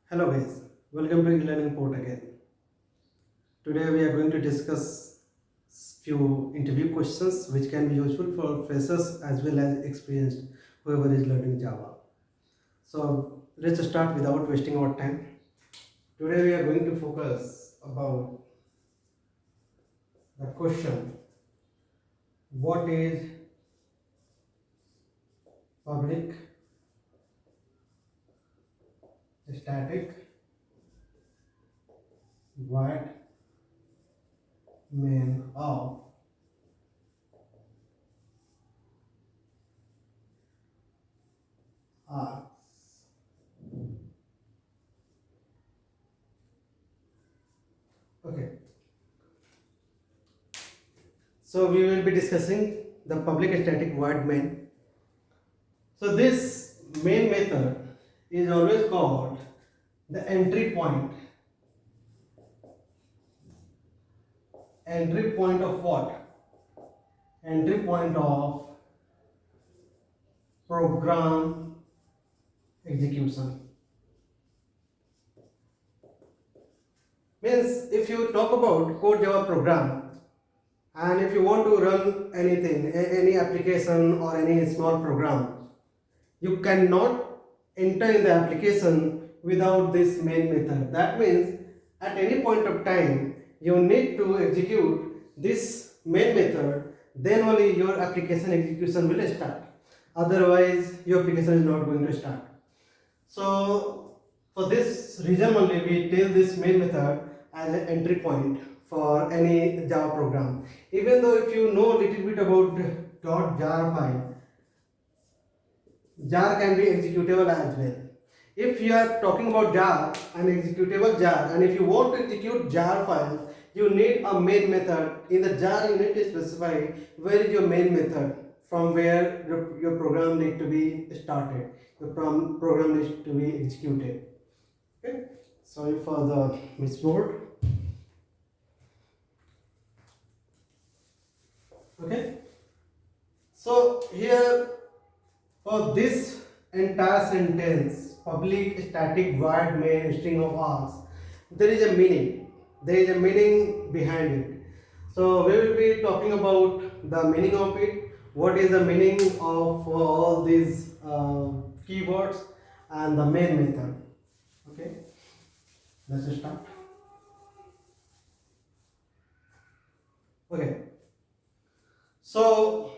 Hello guys, welcome to e-learning port again. Today we are going to discuss few interview questions which can be useful for freshers as well as experienced whoever is learning Java. So let's start without wasting our time. Today we are going to focus about the question, what is public static void main of R. Okay, so we will be discussing the public static void main. So this main method is always called the entry point. Entry point of what? Entry point of program execution. Means if you talk about core Java program and if you want to run anything, any application or any small program, you cannot enter in the application without this main method. That means at any point of time you need to execute this main method, then only your application execution will start. Otherwise your application is not going to start. So for this reason only we tell this main method as an entry point for any Java program. Even though if you know a little bit about .jar file, jar can be executable as well. If you are talking about jar and executable jar, and if you want to execute jar files, you need a main method. In the jar you need to specify where is your main method, from where your program need to be started, your program needs to be executed. Okay, sorry for the misword. Okay, so here for this entire sentence, public static void main string of args, there is a meaning. There is a meaning behind it. So we will be talking about the meaning of it. What is the meaning of all these keywords and the main method? Okay, let's start. Okay, so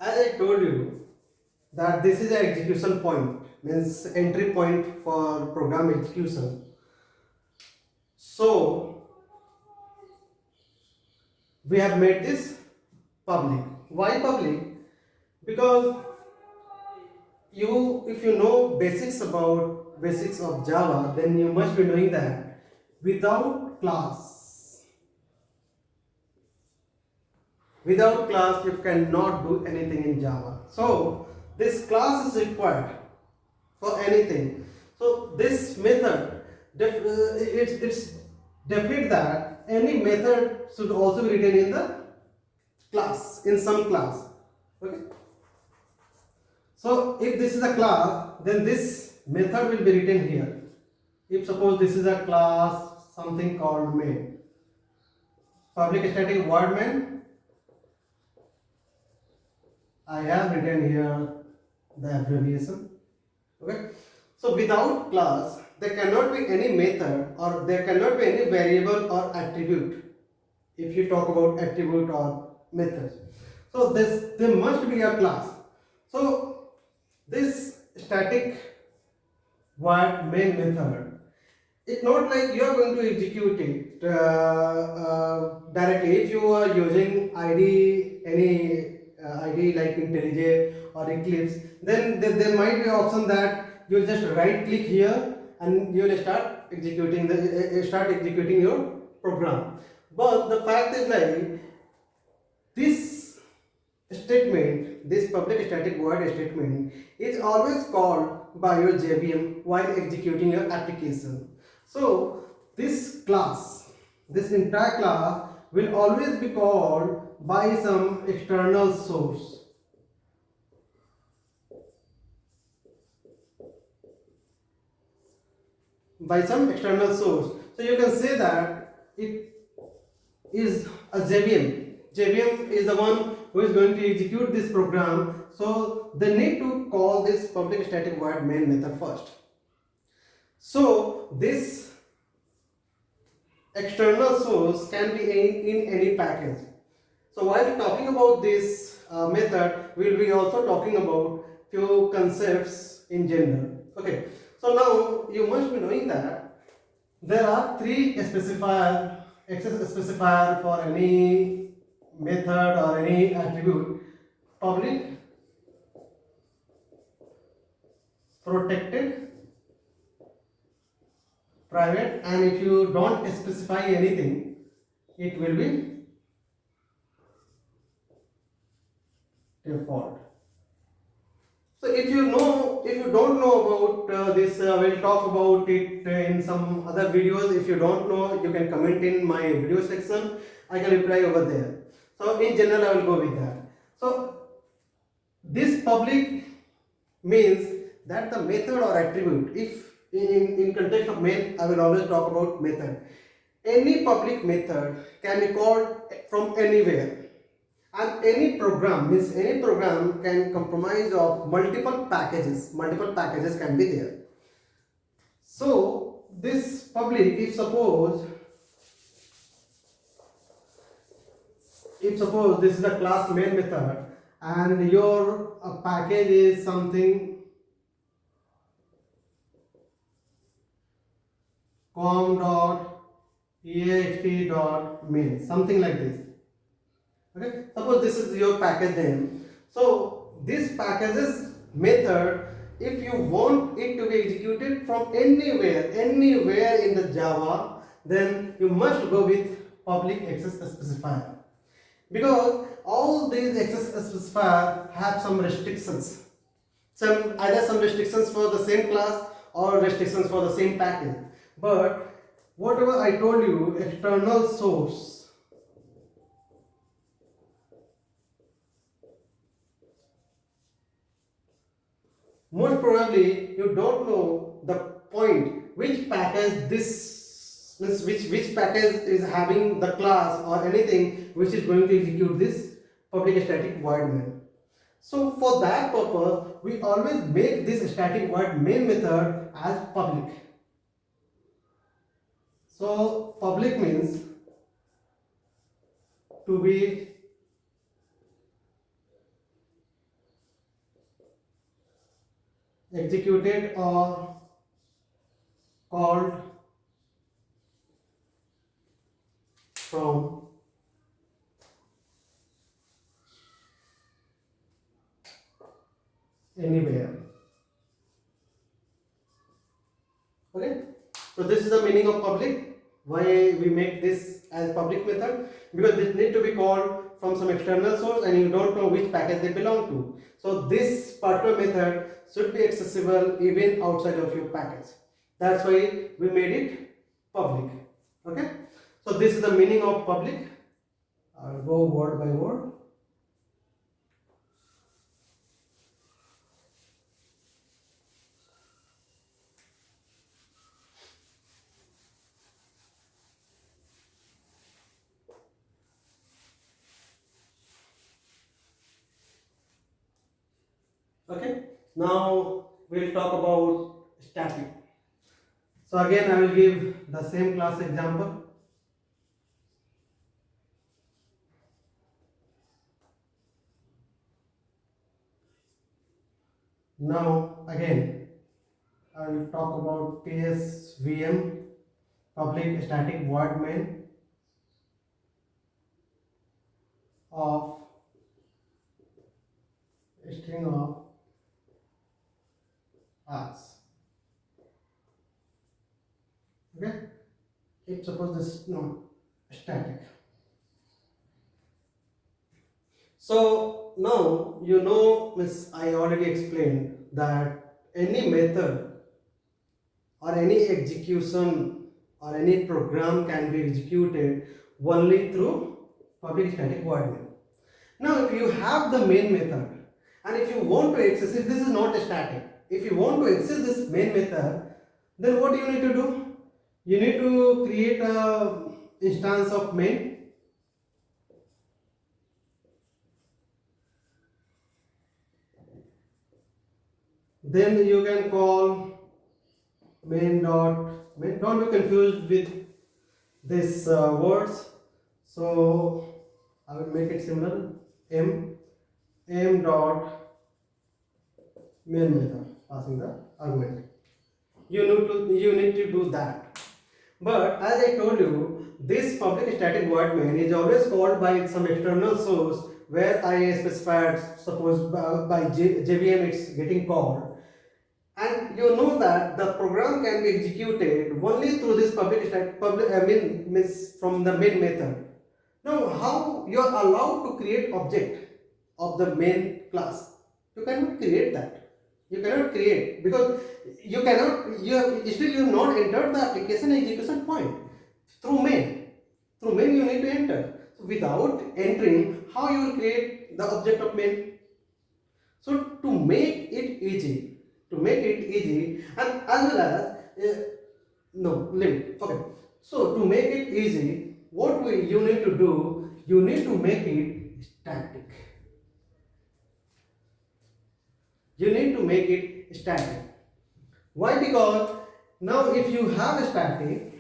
as I told you that this is an execution point, means entry point for program execution. So we have made this public. Why public? Because if you know basics of Java, then you must be knowing that without class you cannot do anything in Java. So this class is required for anything. So this method, it's definite that any method should also be written in the class, in some class. Okay. So if this is a class, then this method will be written here. If suppose this is a class, something called main, public static void main, I have written here the abbreviation. Okay. So without class, there cannot be any method or there cannot be any variable or attribute. If you talk about attribute or methods, so there must be a class. So this static void main method, it's not like you are going to execute it directly. If you are using any IDE like IntelliJ or Eclipse, then there might be option that you will just right click here and you will start executing your program. But the fact is like this statement, this public static void statement is always called by your JVM while executing your application. So this class, this entire class will always be called by some external source. by some external source. So you can say that it is a JVM. JVM is the one who is going to execute this program. So they need to call this public static void main method first. So this external source can be in any package. So while talking about this method, we'll be also talking about few concepts in general. Okay. So now you must be knowing that there are three specifier, access specifier for any method or any attribute: public, protected, private, and if you don't specify anything, it will be default. So if you don't know about this, we'll talk about it in some other videos. If you don't know, you can comment in my video section. I can reply over there. So in general, I will go with that. So this public means that the method or attribute, if in context of main, I will always talk about method. Any public method can be called from anywhere. And any program means any program can comprise of multiple packages. Multiple packages can be there. So this public, if suppose this is a class main method and your package is something com.ext.main, something like this. Okay, suppose this is your package name. So this packages method, if you want it to be executed from anywhere in the Java, then you must go with public access specifier, because all these access specifier have some restrictions, either some restrictions for the same class or restrictions for the same package. But whatever I told you, external source, most probably you don't know the point which package this means, which package is having the class or anything which is going to execute this public static void main. So for that purpose, we always make this static void main method as public. So public means to be executed or called from anywhere. Okay, so this is the meaning of public. Why we make this as public method? Because this need to be called from some external source and you don't know which package they belong to. So this particular method should be accessible even outside of your package. That's why we made it public. Okay, so this is the meaning of public. I'll go word by word. Okay, now we'll talk about static. So again, I will give the same class example. Now again, I will talk about PSVM, public static void main of a string of args. Okay, if suppose this is not static. So now you know, Miss, I already explained that any method or any execution or any program can be executed only through public static void main. Now if you have the main method and if you want to access, if this is not a static, if you want to access this main method, Then what you need to do? You need to create a instance of main. Then you can call main dot main. Don't be confused with this words. So I will make it similar. M dot main method passing the argument. You need to do that. But as I told you, this public static void main is always called by some external source where I specified, suppose by JVM it's getting called, and you know that the program can be executed only through this public static means from the main method. Now, how you are allowed to create object of the main class? You cannot create that. You cannot create because you cannot. You have not entered the application execution point through main. Through main, you need to enter. So without entering, how you will create the object of main? So to make it easy, and as well as no, leave it. Okay. So to make it easy, you need to do, you need to make it static. You need to make it static. Why? Because now if you have a static,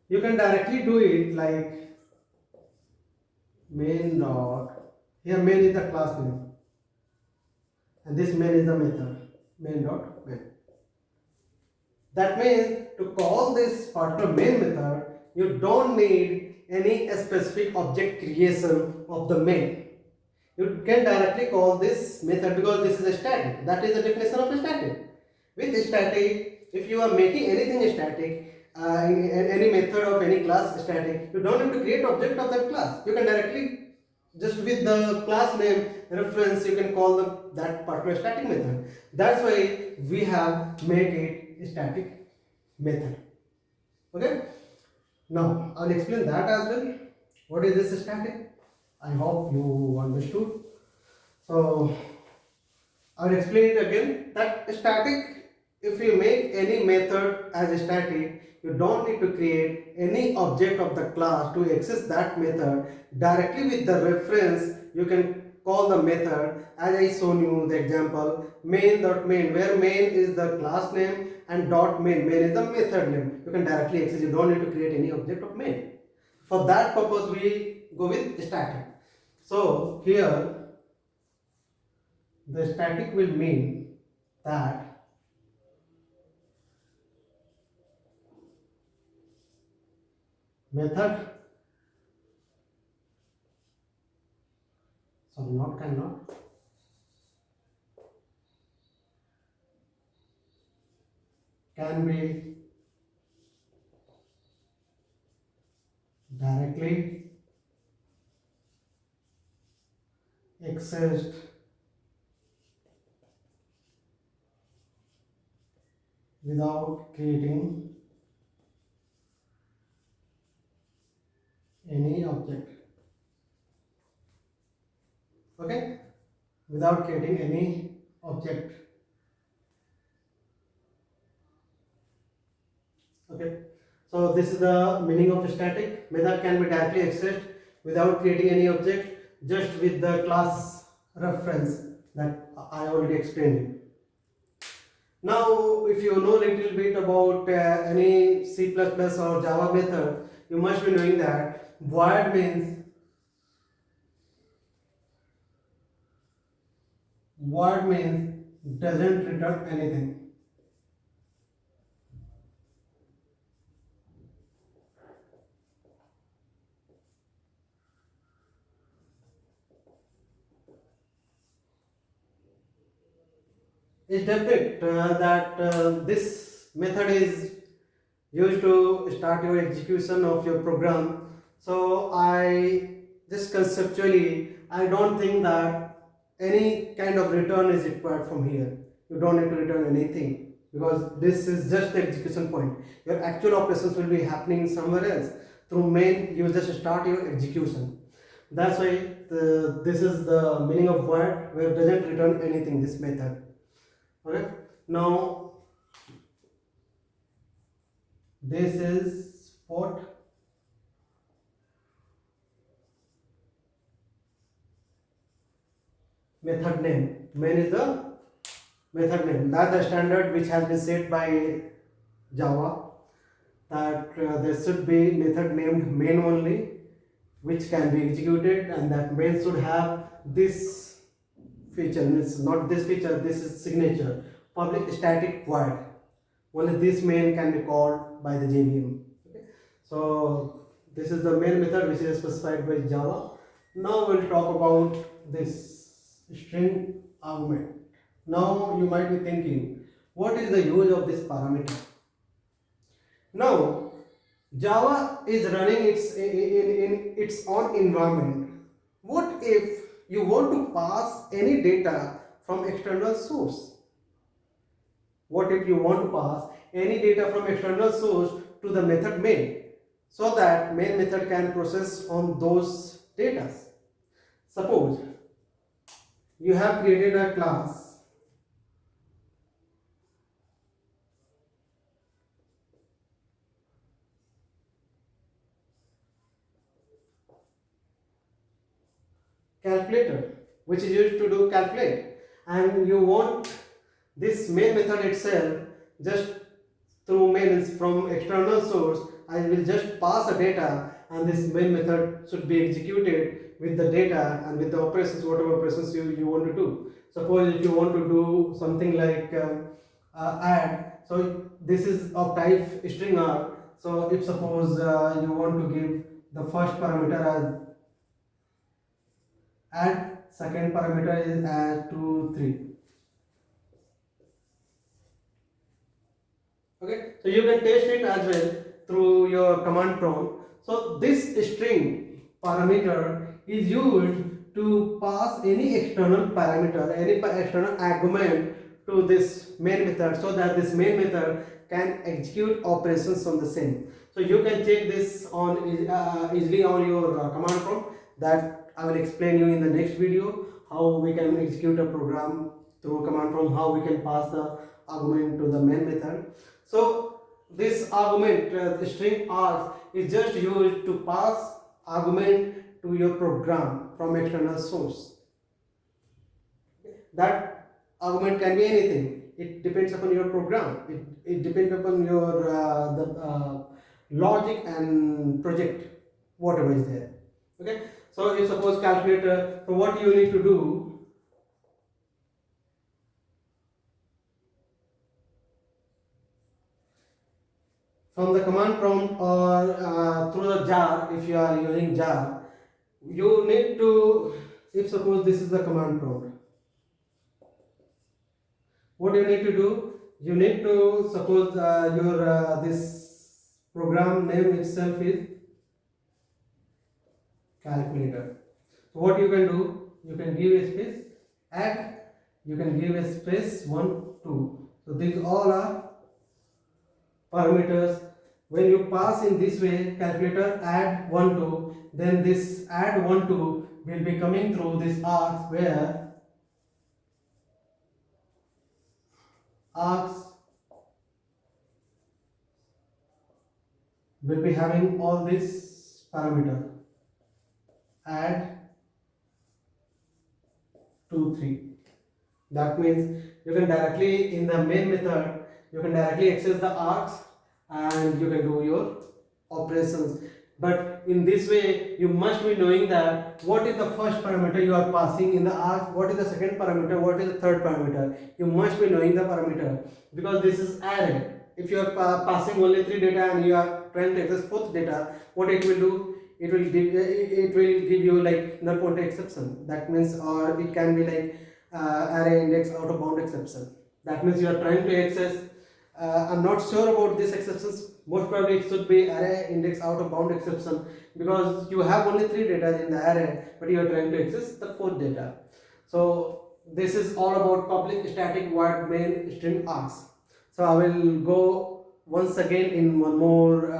you can directly do it like main dot. Here main is the class name, and this main is the method. Main dot main. That means to call this particular main method, you don't need any specific object creation of the main. You can directly call this method because this is a static. That is the definition of a static. With static, if you are making anything static, any method of any class static, you don't need to create object of that class. You can directly, just with the class name reference, you can call that particular static method. That's why we have make it static method. Okay. Now I'll explain that as well. What is this static? I hope you understood. So I'll explain it again that static, if you make any method as a static, you don't need to create any object of the class to access that method. Directly with the reference, you can call the method as I shown you the example main.main, where main is the class name and dot main is the method name. You can directly access, you don't need to create any object of main. For that purpose, we go with static. So here the static will mean that method, sorry, not cannot, can be directly accessed without creating any object. Okay, without creating any object. Okay, so this is the meaning of static. Method can be directly accessed without creating any object, just with the class reference that I already explained. Now, if you know a little bit about any C++ or Java method, you must be knowing that void means doesn't return anything. It's definite that this method is used to start your execution of your program. So I just conceptually, I don't think that any kind of return is required from here. You don't need to return anything because this is just the execution point. Your actual operations will be happening somewhere else. Through main, you just start your execution. That's why this is the meaning of void, where it doesn't return anything, this method. Okay. Now This is what method name. Main is the method name. That's the standard which has been set by Java, that there should be method named main only, which can be executed, and that main should have this feature. It's not this feature, this is signature, public static void. Only this main can be called by the JVM. Okay. So this is the main method which is specified by Java. Now we'll talk about this string argument. Now you might be thinking, what is the use of this parameter? Now Java is running in its own environment. What if you want to pass any data from external source? What if you want to pass any data from external source to the method main, so that main method can process on those data? Suppose you have created a class calculator which is used to do calculate, and you want this main method itself just through mains from external source. I will just pass a data, and this main method should be executed with the data and with the operations, whatever operations you want to do. Suppose if you want to do something like add, so this is of type string R. So if suppose you want to give the first parameter as add, second parameter is add 2 3. Okay, so you can test it as well through your command prompt. So this string parameter is used to pass any external parameter, any external argument to this main method, so that this main method can execute operations on the same. So you can check this on easily on your command prompt. That I will explain you in the next video, how we can execute a program through command prompt, how we can pass the argument to the main method. So this argument, the string args, is just used to pass argument to your program from external source. That argument can be anything. It depends upon your program. It depends upon your logic and project, whatever is there. Okay. So if suppose calculator, so what you need to do, from the command prompt or through the jar, if you are using jar, you need to, if suppose this is the command prompt, what you need to do, you need to suppose your this program name itself is calculator. So what you can do, you can give a space, add, you can give a space 1 2. So these all are parameters. When you pass in this way, calculator add 1 2, then this add 1 2 will be coming through this args, where args will be having all this parameter, add 2 3. That means you can directly in the main method, you can directly access the args and you can do your operations. But in this way, you must be knowing that what is the first parameter you are passing in the args, what is the second parameter, what is the third parameter. You must be knowing the parameter, because this is array. If you are passing only 3 data and you are trying to access 4th data, what it will do, it will give you like null pointer exception. That means, or it can be like array index out of bound exception. That means you are trying to access, I'm not sure about these exceptions, most probably it should be array index out of bound exception, because you have only 3 data in the array, but you are trying to access the 4th data. So this is all about public static void main string args. So I will go once again in one more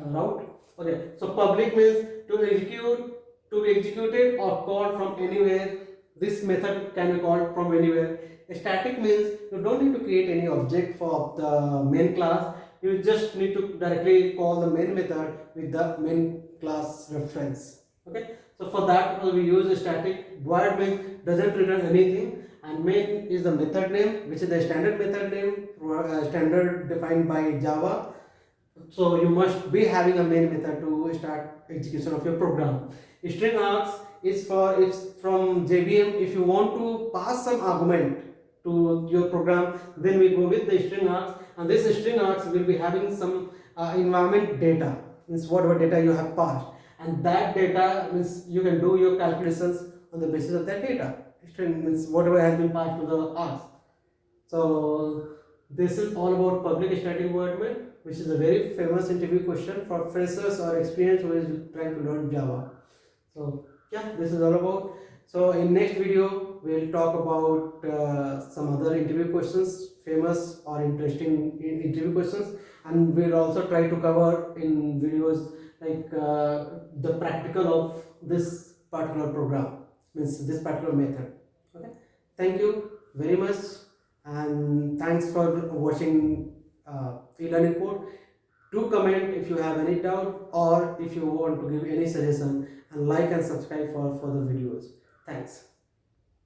route. Okay, so public means to execute, to be executed or called from anywhere this method can be called from anywhere. Static means you don't need to create any object for the main class. You just need to directly call the main method with the main class reference. Okay. So for that we use a static. Void means doesn't return anything, and main is the method name, which is the standard method name, standard defined by Java. So you must be having a main method to start execution of your program. String args is for, it's from JVM. If you want to pass some argument to your program, then we go with the string args, and this string args will be having some environment data, means whatever data you have passed, and that data means you can do your calculations on the basis of that data. String means whatever has been passed to the args. So this is all about public static void main, which is a very famous interview question for freshers or experienced who is trying to learn Java. So yeah, this is all about. So in next video we'll talk about some other interview questions, famous or interesting interview questions, and we'll also try to cover in videos like the practical of this particular program, means this particular method. Okay, thank you very much, and thanks for watching e-learning code. Do comment if you have any doubt or if you want to give any suggestion, and like and subscribe for further videos. Thanks.